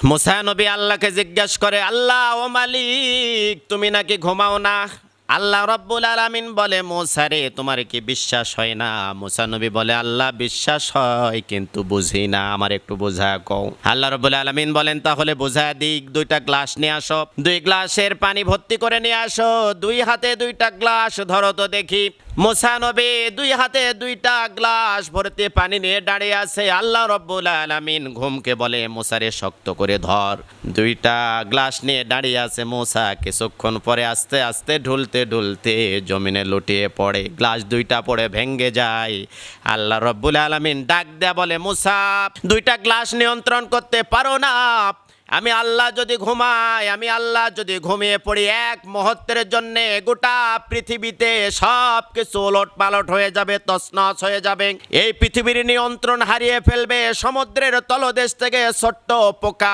মুসা নবী আল্লাহকে জিজ্ঞাসা করে, আল্লাহ ও মালিক, তুমি নাকি ঘুমাও না? আল্লাহ রাব্বুল আলামিন বলে, মুসা রে, তোমার কি বিশ্বাস হয় না? মুসা নবী বলে, আল্লাহ বিশ্বাস হয় কিন্তু বুঝি না, আমার একটু বোঝা কও। আল্লাহ রাব্বুল আলামিন বলেন, তাহলে বোঝা দিক, 2টা গ্লাস নিয়ে আসো, 2 গ্লাসের পানি ভর্তি করে নিয়ে আসো, 2 হাতে 2টা গ্লাস ধরো তো দেখি। মুসা নবী 2 হাতে 2টা গ্লাস ভর্তি পানি নিয়ে দাঁড়িয়ে আছে। আল্লাহ রাব্বুল আলামিন ঘুমকে বলে, মুসারে শক্ত করে ধর। 2টা গ্লাস নিয়ে দাঁড়িয়ে আছে মুসা, কিছুক্ষণ পরে আস্তে আস্তে ঢুলতে ঢুলতে জমিনে লুটিয়ে পড়ে, গ্লাস 2টা পড়ে ভেঙে যায়। আল্লাহ রাব্বুল আলামিন ডাক দেয়া বলে, মুসা, 2টা গ্লাস নিয়ন্ত্রণ করতে পারো না? আমি আল্লাহ যদি ঘুমাই, আমি আল্লাহ যদি ঘুমিয়ে পড়ি, 1 মুহূর্তের জন্য গোটা পৃথিবীতে সব কিছু ওলট পালট হয়ে যাবে, তছনছ হয়ে যাবে। এই পৃথিবীর নিয়ন্ত্রণ হারিয়ে ফেলবে। সমুদ্রের তলদেশ থেকে ছোট্ট পোকা